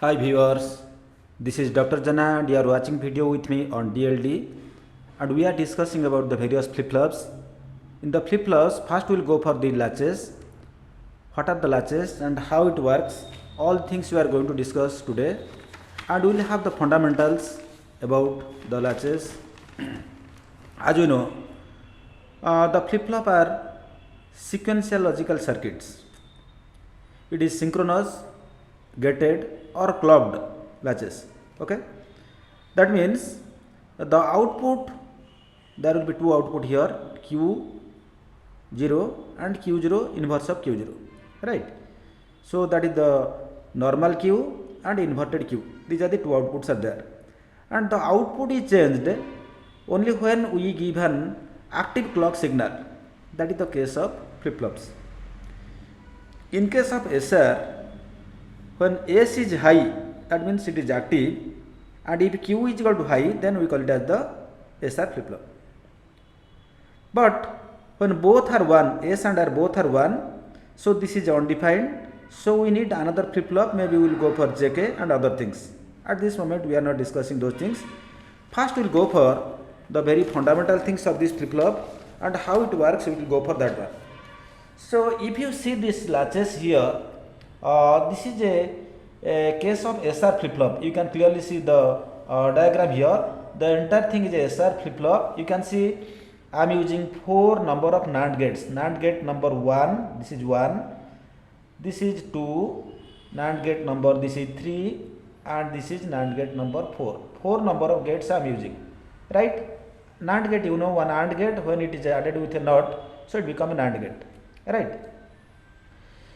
Hi viewers, this is Dr. Jana and you are watching video with me on DLD and we are discussing about the various flip-flops. In the flip-flops, first we will go for the latches. What are the latches and how it works, all things we are going to discuss today, and we will have the fundamentals about the latches. As you know, the flip-flop are sequential logical circuits. It is synchronous, gated or clocked latches. Okay, that means the output, there will be two output here, q0 and q0 inverse of q0, right? So that is the normal q and inverted q, these are the two outputs are there, and the output is changed only when we give an active clock signal. That is the case of flip flops. In case of SR, when S is high, that means it is active, and if Q is equal to high, then we call it as the SR flip flop. But when both are 1, S and R both are 1, so this is undefined, so we need another flip flop, maybe we will go for JK and other things. At this moment we are not discussing those things. First we will go for the very fundamental things of this flip flop and how it works, we will go for that one. So if you see these latches here, this is a case of SR flip flop. You can clearly see the diagram here. The entire thing is a SR flip flop. You can see I am using 4 number of NAND gates. NAND gate number 1, this is 1, this is 2, NAND gate number, this is 3, and this is NAND gate number 4. 4 number of gates I am using, right? NAND gate, you know, one AND gate, when it is added with a NOT, so it becomes a NAND gate, right?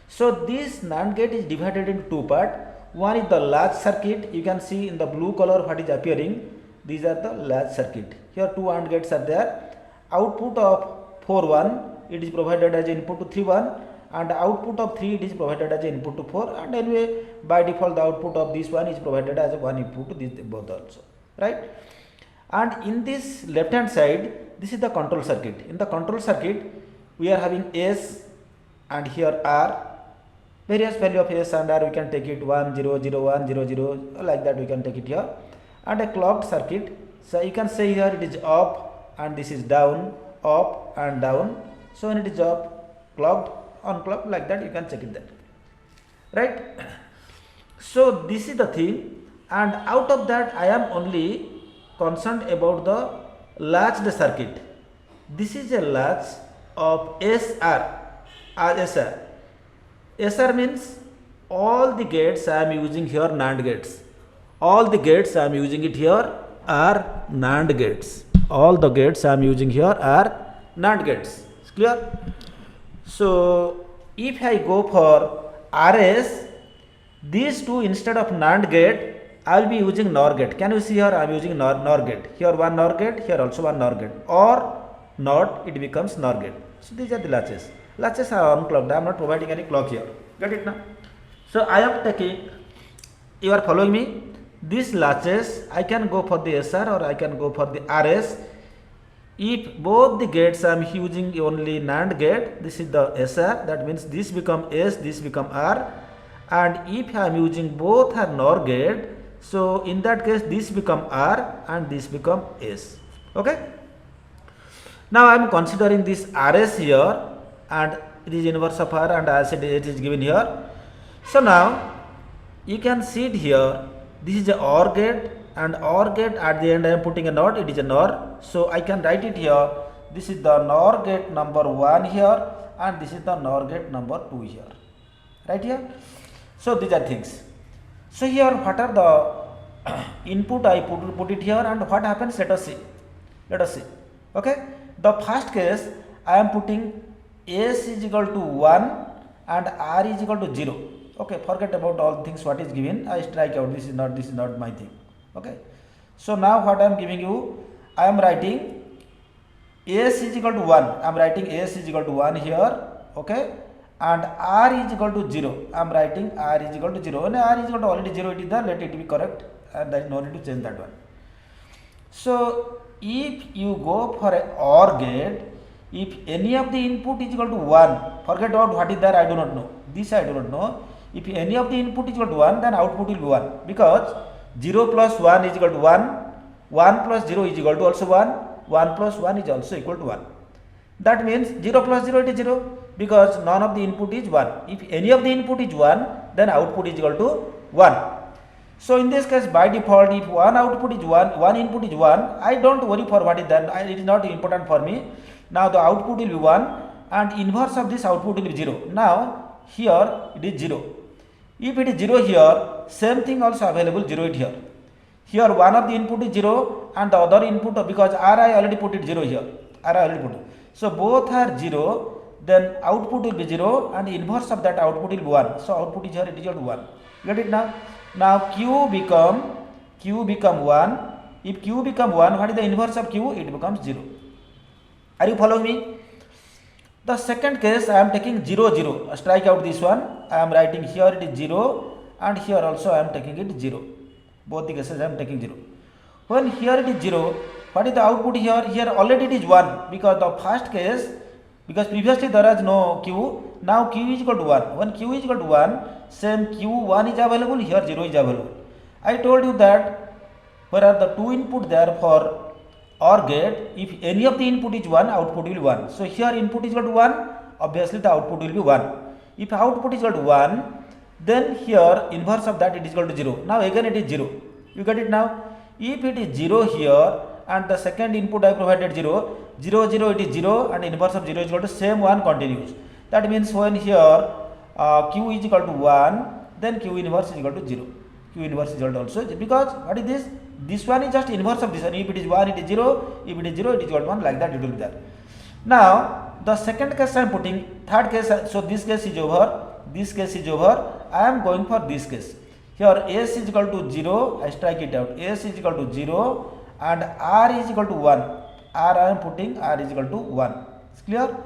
So this NAND gate is divided into two parts. One is the latch circuit. You can see in the blue color what is appearing. These are the latch circuit. Here two AND gates are there. Output of 4 1, it is provided as input to 3 1, and output of 3 it is provided as input to 4, and anyway by default the output of this one is provided as one input to this both also, right? And in this left hand side, this is the control circuit. In the control circuit we are having S and here R. Various value of S and R we can take it 1 0 0 1 0 0, like that we can take it here, and a clocked circuit. So you can say here it is up and this is down, up and down. So when it is up, clocked, unclocked, like that you can check it there, right? So this is the thing, and out of that I am only concerned about the latched circuit. This is a latch of SR as SR. SR means all the gates I am using here NAND gates. All the gates I am using it here are NAND gates. All the gates I am using here are NAND gates. It's clear? So if I go for RS, these two instead of NAND gate, I will be using NOR gate. Can you see here I am using NOR gate. Here one NOR gate, here also one NOR gate. Or not, it becomes NOR gate. So these are the latches. Latches are unclocked. I am not providing any clock here. Get it now? So I am taking, you are following me? These latches, I can go for the SR or I can go for the RS. If both the gates I am using only NAND gate, this is the SR, that means this become S, this become R. And if I am using both are NOR gate, so in that case this become R and this become S. Okay? Now I am considering this RS here, and it is inverse of R, and as it is given here. So now you can see it here. This is a OR gate, and OR gate at the end I am putting a NOT, it is a NOR. So I can write it here. This is the NOR gate number 1 here, and this is the NOR gate number 2 here. Right here? So these are things. So here what are the input I put it here, and what happens, let us see. Let us see. Okay? The first case I am putting S is equal to 1 and R is equal to 0. Okay, forget about all things what is given. I strike out. This is not my thing. Okay. So now what I am giving you, I am writing S is equal to 1. I am writing S is equal to 1 here. Okay. And R is equal to 0. I am writing R is equal to 0. When R is equal to already 0, it is there. Let it be correct. And there is no need to change that one. So if you go for a OR gate, if any of the input is equal to 1, forget about what is there, I do not know. This I do not know. If any of the input is equal to 1, then output will be 1, because 0 plus 1 is equal to 1, 1 plus 0 is equal to also 1, 1 plus 1 is also equal to 1. That means 0 plus 0 it is 0, because none of the input is 1. If any of the input is 1, then output is equal to 1. So in this case, by default, if one output is 1, one input is 1, I don't worry for what is that, it is not important for me. Now the output will be 1 and inverse of this output will be 0. Now here it is 0. If it is 0 here, same thing also available, 0 it here. Here one of the input is 0 and the other input, because R I already put it 0 here, R I already put it. So both are 0, then output will be 0 and inverse of that output will be 1. So output is here, it is equal to 1. Get it now? Now Q become 1. If Q become 1, what is the inverse of Q? It becomes 0. Are you following me? The second case, I am taking 0, 0. Strike out this one. I am writing here it is 0 and here also I am taking it 0. Both the cases I am taking 0. When here it is 0, what is the output here? Here already it is 1, because the first case, because previously there was no Q, now Q is equal to 1. When Q is equal to 1, same Q1 is available, here 0 is available. I told you that where are the two input there for OR gate, if any of the input is 1, output will be 1. So here input is equal to 1, obviously the output will be 1. If output is equal to 1, then here inverse of that it is equal to 0. Now again it is 0. You get it now? If it is 0 here and the second input I provided 0, 0, 0 it is 0 and inverse of 0 is equal to same 1 continues. That means when here Q is equal to 1, then Q inverse is equal to 0. Q inverse is equal to also, because what is this? This one is just inverse of this one. If it is 1, it is 0. If it is 0, it is equal to 1. Like that it will be there. Now the second case I am putting, third case, so this case is over, this case is over. I am going for this case. Here S is equal to 0, I strike it out. S is equal to 0 and R is equal to 1. R I am putting, R is equal to 1. It's clear?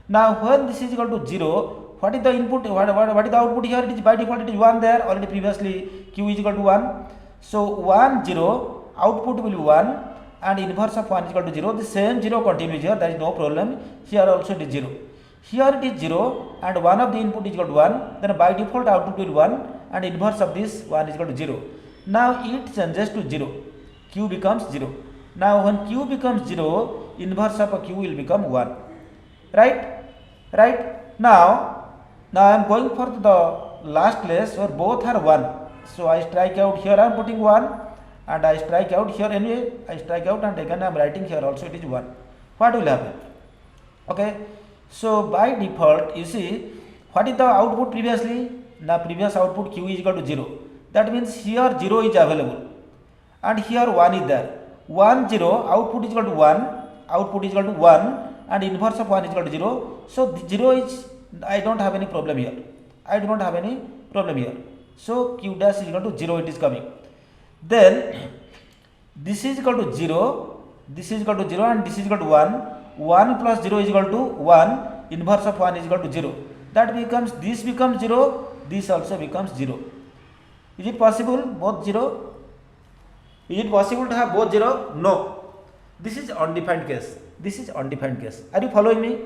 Now when this is equal to 0, what is the input, what is the output here? It is by default it is 1 there, already previously Q is equal to 1. So 1, 0, output will be 1 and inverse of 1 is equal to 0. The same 0 continues here, there is no problem. Here also it is 0. Here it is 0 and one of the input is equal to 1, then by default output will be 1 and inverse of this 1 is equal to 0. Now it changes to 0, Q becomes 0. Now when Q becomes 0, inverse of a Q will become 1. Right? Now I am going for the last place where both are 1. So I strike out here, I am putting 1 and I strike out here anyway, I strike out and again I am writing here also it is 1. What will happen? Okay. So by default, you see, what is the output previously? The previous output Q is equal to 0. That means here 0 is available and here 1 is there. 1, 0, output is equal to 1, output is equal to 1 and inverse of 1 is equal to 0. So the 0 is, I don't have any problem here. I do not have any problem here. So Q dash is equal to 0, it is coming. Then this is equal to 0, this is equal to 0 and this is equal to 1. 1 plus 0 is equal to 1, inverse of 1 is equal to 0. That becomes, this becomes 0, this also becomes 0. Is it possible both 0? Is it possible to have both 0? No. This is undefined case. This is undefined case. Are you following me?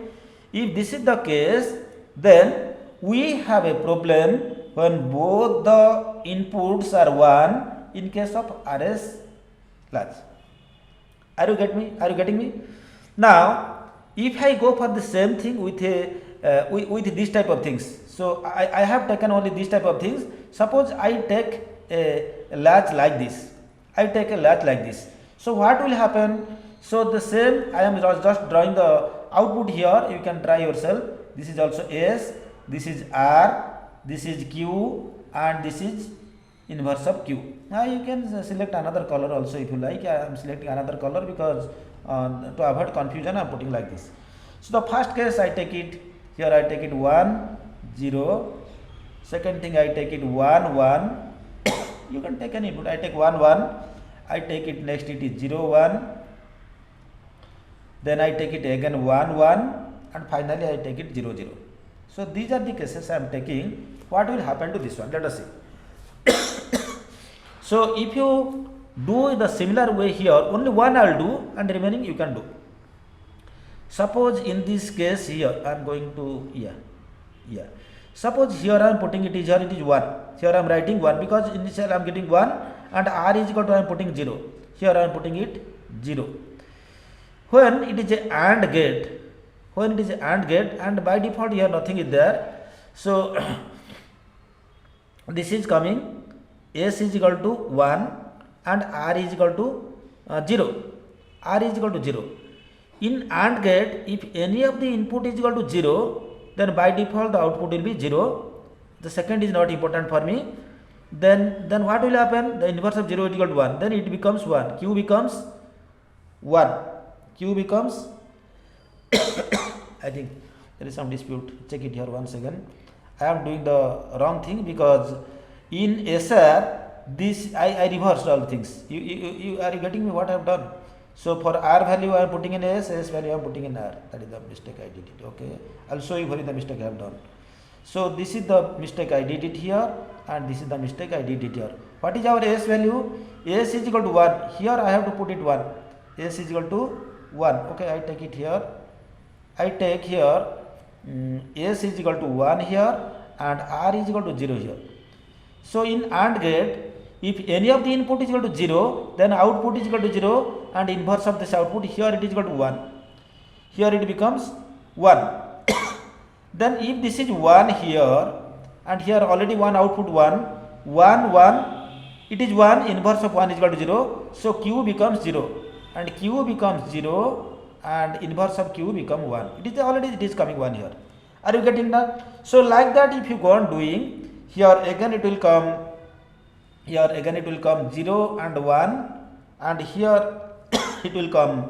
If this is the case, then we have a problem when both the inputs are 1 in case of RS large. Are you getting me? Now, if I go for the same thing with with this type of things, so I have taken only this type of things. Suppose I take a latch like this. I take a latch like this. So what will happen? So the same, I am just drawing the output here. You can try yourself. This is also S, this is R, this is Q, and this is inverse of Q. Now you can select another color also if you like. I am selecting another color because to avoid confusion I am putting like this. So the first case I take it, here I take it 1, 0. Second thing I take it 1, 1. You can take any input. I take 1, 1. I take it next, it is 0, 1. Then I take it again 1, 1. And finally I take it 0, 0. So these are the cases I am taking. What will happen to this one? Let us see. So if you do the similar way here, only one I will do and remaining you can do. Suppose in this case here, I am going to, Yeah. Suppose here I am putting it is here it is 1. Here I am writing 1 because initial I am getting 1 and r is equal to I am putting 0. Here I am putting it 0. When it is a AND gate, and by default here nothing is there. So this is coming s is equal to 1 and r is equal to 0. R is equal to 0. In AND gate, if any of the input is equal to 0, then by default the output will be 0. The second is not important for me. Then what will happen? The inverse of 0 is equal to 1. Then it becomes 1. Q becomes 1. Q becomes I think there is some dispute. Check it here once again. I am doing the wrong thing because in SR this I reversed all things. You are getting me what I have done? So for R value I am putting in S value I am putting in R. That is the mistake I did it. Okay. I will show you the mistake I have done. So this is the mistake I did it here and this is the mistake I did it here. What is our S value? S is equal to 1. Here I have to put it 1. S is equal to 1. Okay, I take it here. I take here S is equal to 1 here and R is equal to 0 here. So in AND gate, if any of the input is equal to 0, then output is equal to 0 and inverse of this output here it is equal to 1. Here it becomes 1. Then if this is 1 here and here already 1 output 1, it is 1, inverse of 1 is equal to 0. So Q becomes 0 and Q becomes 0 and inverse of Q become 1. It is coming 1 here. Are you getting that? So like that if you go on doing, here again it will come 0 and 1 and here it will come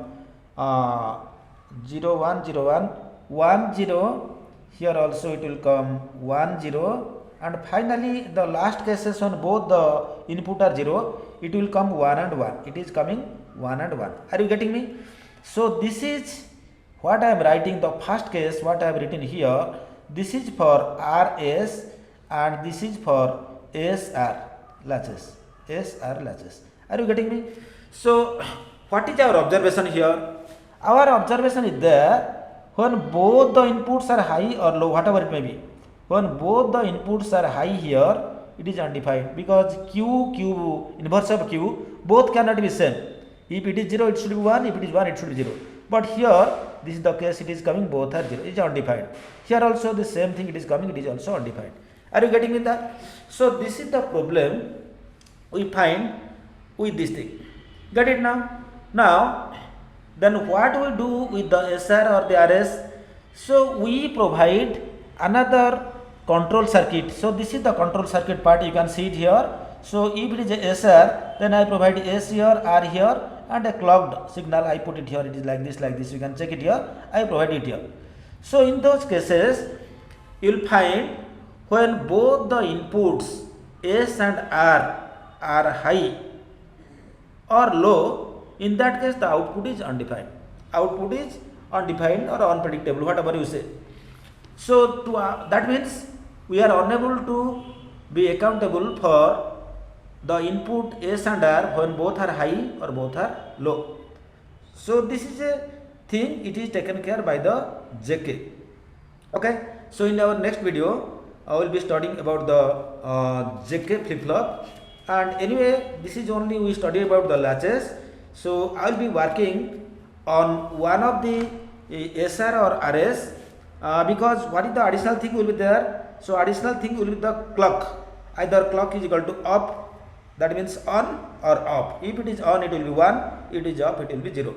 0 1 0 1 1 0. Here also it will come 1 0 and finally the last cases on both the input are 0, it will come 1 and 1. It is coming 1 and 1. Are you getting me? So this is what I am writing, the first case what I have written here. This is for RS and this is for SR latches. Are you getting me? So what is our observation here? Our observation is there when both the inputs are high or low, whatever it may be. When both the inputs are high here, it is undefined because Q, inverse of Q, both cannot be same. If it is 0, it should be 1. If it is 1, it should be 0. But here, this is the case, it is coming, both are 0. It is undefined. Here also the same thing it is coming, it is also undefined. Are you getting me that? So this is the problem we find with this thing. Get it now? Now, then what we do with the SR or the RS? So we provide another control circuit. So this is the control circuit part, you can see it here. So if it is a SR, then I provide S here, R here and a clocked signal I put it here. It is like this, you can check it here. I provide it here. So in those cases, you will find when both the inputs S and R are high or low, in that case the output is undefined. Output is undefined or unpredictable, whatever you say. So that means we are unable to be accountable for the input S and R when both are high or both are low. So this is a thing, it is taken care by the JK. Okay. So in our next video, I will be studying about the JK flip-flop. And anyway, this is only we study about the latches. So I will be working on one of the SR or RS because what is the additional thing will be there? So additional thing will be the clock. Either clock is equal to up, that means on or off. If it is on, it will be 1. If it is off, it will be 0.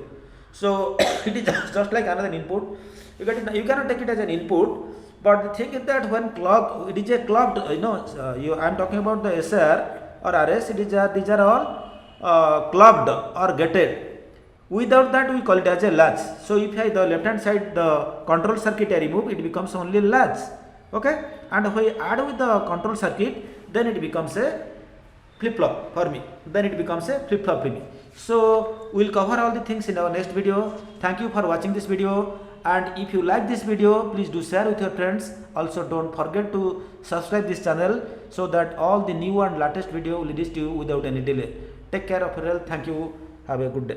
So it is just like another input. You cannot take it as an input. But the thing is that when clock, it is a clocked, I am talking about the SR or RS, these are all clocked or gated. Without that, we call it as a latch. So if I the left hand side, the control circuit I remove, it becomes only latch. Okay. And if I add with the control circuit, then it becomes a flip-flop for me. Then it becomes a flip-flop for me. So we will cover all the things in our next video. Thank you for watching this video. And if you like this video, please do share with your friends. Also don't forget to subscribe this channel so that all the new and latest video will reach to you without any delay. Take care of your health. Thank you. Have a good day.